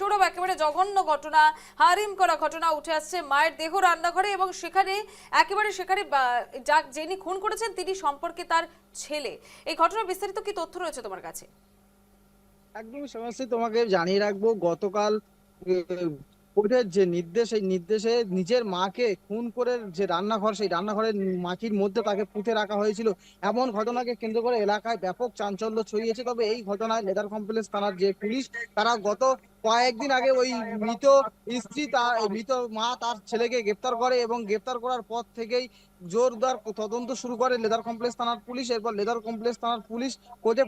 সৌরভ, একেবারে জঘন্য ঘটনা, হারিম করা ঘটনা উঠে আসছে মায়ের দেহ রান্নাঘরে, এবং সেখানে যিনি খুন করেছেন তিনি সম্পর্কে তার ছেলে। এই ঘটনার বিস্তারিত কি তথ্য রয়েছে তোমার কাছে? একদমই সমস্যা। তোমাকে জানিয়ে রাখবো, গতকাল কোর্টের যে নির্দেশ, এই নির্দেশে নিজের মাকে খুন করে যে রান্নাঘর, সেই রান্নাঘরের মাটির মধ্যে তাকে পুঁতে রাখা হয়েছিল। এমন ঘটনাকে কেন্দ্র করে এলাকায় ব্যাপক চাঞ্চল্য ছড়িয়েছে। তবে এই ঘটনায় লেদার কমপ্লেক্স থানার যে পুলিশ, তারা গত কয়েকদিন আগে ওই মৃত স্ত্রী, তার মৃত মা তার ছেলেকে গ্রেপ্তার করে, এবং গ্রেপ্তার করার পর থেকেই জোরদার তদন্ত শুরু করে লেদার কমপ্লেক্স থানার পুলিশ। এরপর লেদার কমপ্লেক্স থানার পুলিশ কোর্টে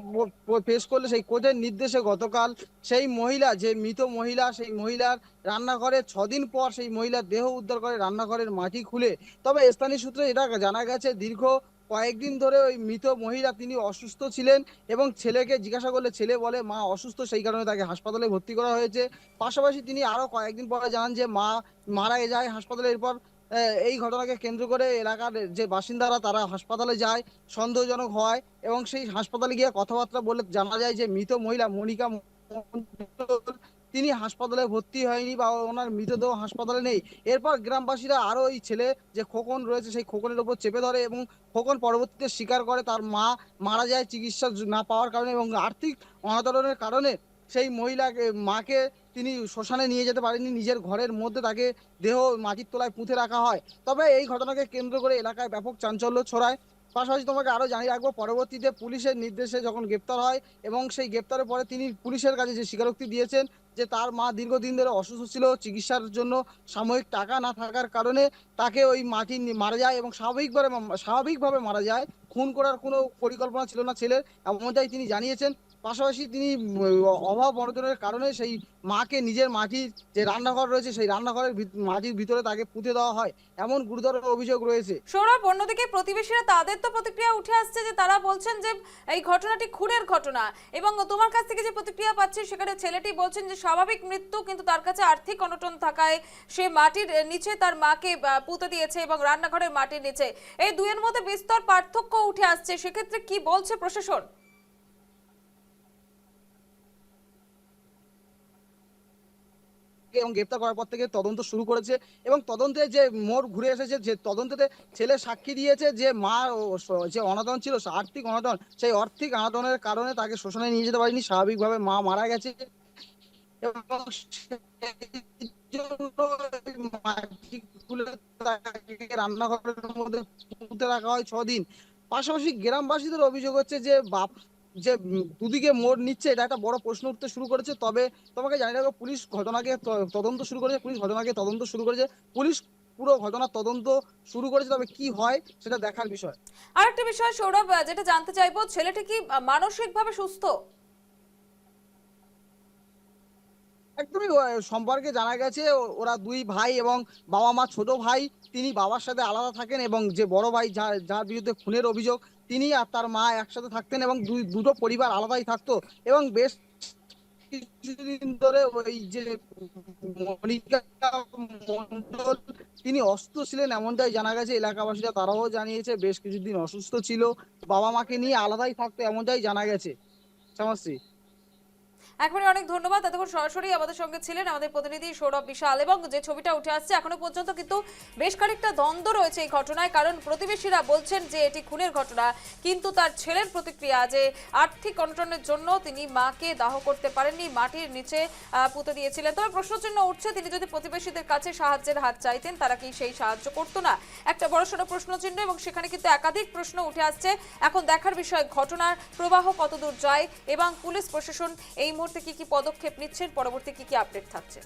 পেশ করলে সেই কোর্টের নির্দেশে গতকাল সেই মহিলা, যে মৃত মহিলা, সেই মহিলার রান্নাঘরে 6 দিন পর সেই মহিলার দেহ উদ্ধার করে রান্নাঘরের মাটি খুলে। তবে স্থানীয় সূত্রে এটা জানা গেছে, দীর্ঘ কয়েকদিন ধরে ওই মৃত মহিলা তিনি অসুস্থ ছিলেন, এবং ছেলেকে জিজ্ঞাসা করলে ছেলে বলে মা অসুস্থ, সেই কারণে তাকে হাসপাতালে ভর্তি করা হয়েছে। পাশাপাশি তিনি আরো কয়েকদিন পরে জানান যে মা মারা যায় হাসপাতালে। এরপর এই ঘটনাকে কেন্দ্র করে এলাকার যে বাসিন্দারা, তারা হাসপাতালে যায় সন্দেহজনক হয়, এবং সেই হাসপাতালে গিয়ে কথাবার্তা বলে জানা যায় যে মৃত মহিলা মনিকা মণ্ডল, তিনি হাসপাতালে ভর্তি হয়নি বা ওনার মৃতদেহ হাসপাতালে নেই। এরপর গ্রামবাসীরা আরো ওই ছেলে যে খোকন রয়েছে, সেই খোকনের উপর চেপে ধরে, এবং খোকন পরবর্তীতে স্বীকার করে তার মা মারা যায় চিকিৎসা না পাওয়ার কারণে, এবং আর্থিক অনাদরের কারণে সেই মহিলাকে, মাকে তিনি শ্মশানে নিয়ে যেতে পারেননি, নিজের ঘরের মধ্যে তাকে দেহ মাটির তলায় পুঁতে রাখা হয়। তবে এই ঘটনাকে কেন্দ্র করে এলাকায় ব্যাপক চাঞ্চল্য ছড়ায়। পাশাপাশি তোমাকে আরো জানিয়ে রাখবো, পরবর্তীতে পুলিশের নির্দেশে যখন গ্রেপ্তার হয়, এবং সেই গ্রেপ্তারের পরে তিনি পুলিশের কাছে যে স্বীকারোক্তি দিয়েছেন যে তার মা দীর্ঘদিন ধরে অসুস্থ ছিল, চিকিৎসার জন্য সাময়িক টাকা না থাকার কারণে তাকে ওই মাটি মারা যায়, এবং স্বাভাবিকভাবে মারা যায়। খুন করার কোনো পরিকল্পনা ছিল না ছেলের, এমনটাই তিনি জানিয়েছেন। পাশাপাশি তিনি অভাব অনটনের কারণে সেই মাকে নিজের মাটির যে রান্নাঘর রয়েছে, সেই রান্নাঘরের মাটির ভিতরে তাকে পুঁতে দেওয়া হয়, এমন গুরুতর অভিযোগ রয়েছে। সৌরভ, অন্যদিকে প্রতিবেশীরা, তাদের তো প্রতিক্রিয়া উঠে আসছে যে তারা বলছেন যে এই ঘটনাটি খুনের ঘটনা, এবং তোমার কাছ থেকে যে প্রতিক্রিয়া পাচ্ছি সেখানে ছেলেটি বলছেন যে স্বাভাবিক মৃত্যু, কিন্তু তার কাছে আর্থিক অনটন থাকায় সে মাটির নিচে তার মাকে পুঁতে দিয়েছে, এবং রান্নাঘরের মাটির নিচে। এই দুইয়ের মধ্যে বিস্তর পার্থক্য উঠে আসছে, সেক্ষেত্রে কি বলছে প্রশাসন? এবং গ্রেপ্তার করার পর থেকে তদন্ত শুরু করেছে, এবং তদন্তে যে মোড় ঘুরে এসেছে, যে তদন্তে ছেলে সাক্ষী দিয়েছে যে মা যে অনাদন ছিল, আর্থিক অনাদন, সেই আর্থিক অনাদনের কারণে তাকে শ্মশানে নিয়ে যেতে পারেনি, স্বাভাবিকভাবে মা মারা গেছে, এবং রান্নাঘরের মধ্যে পুঁতে রাখা হয় 6 দিন। পাশাপাশি গ্রামবাসীদের অভিযোগ হচ্ছে যে যে দুদিকে মোড় নিচ্ছে, এটা একটা বড় প্রশ্ন উঠতে শুরু করেছে। তবে তোমাকে জানিয়ে রাখবো, পুলিশ ঘটনাকে তদন্ত শুরু করেছে, পুলিশ পুরো ঘটনার তদন্ত শুরু করেছে। তবে কি হয় সেটা দেখার বিষয়। আরেকটা বিষয় সৌরভ, যেটা জানতে চাইবো, ছেলেটি কি মানসিকভাবে সুস্থ? একদমই সম্পর্কে জানা গেছে ওরা দুই ভাই, এবং বাবা মা। ছোট ভাই তিনি বাবার সাথে আলাদা থাকেন, এবং যে বড় ভাই যার বিরুদ্ধে খুনের অভিযোগ, তিনি আর তার মা একসাথে থাকতেন, এবং দুটো পরিবার আলাদাই থাকতো। এবং বেশ কিছুদিন ধরে ওই যে মনিকা মণ্ডল, তিনি অসুস্থ ছিলেন, এমনটাই জানা গেছে। এলাকাবাসীরা তারাও জানিয়েছে বেশ কিছুদিন অসুস্থ ছিল, বাবা মাকে নিয়ে আলাদাই থাকতো, এমনটাই জানা গেছে। সমস্যা। একবারে অনেক ধন্যবাদ। এতক্ষণ সরাসরি আমাদের সঙ্গে ছিলেন আমাদের প্রতিনিধি সৌরভ বিশাল, এবং যে ছবিটা উঠে আসছে এখনো পর্যন্ত কিন্তু বেশ খানিকটা দ্বন্দ্ব রয়েছে এই ঘটনায়, কারণ প্রতিবেশীরা বলছেন যে এটি খুনের ঘটনা, কিন্তু তার ছেলের প্রতিক্রিয়া যে আর্থিক অনটনের জন্য তিনি মাকে দাহ করতে পারেননি, মাটির নিচে পুঁতে দিয়েছিলেন। তবে প্রশ্নচিহ্ন উঠছে, তিনি যদি প্রতিবেশীদের কাছে সাহায্যের হাত চাইতেন, তারা কি সেই সাহায্য করতো না? একটা বড়সড় প্রশ্নচিহ্ন, এবং সেখানে কিন্তু একাধিক প্রশ্ন উঠে আসছে। এখন দেখার বিষয় ঘটনার প্রবাহ কতদূর যায়, এবং পুলিশ প্রশাসন এই মুহূর্তে কি কি পদক্ষেপ নিচ্ছেন, পরবর্তী কি কি আপডেট থাকছে।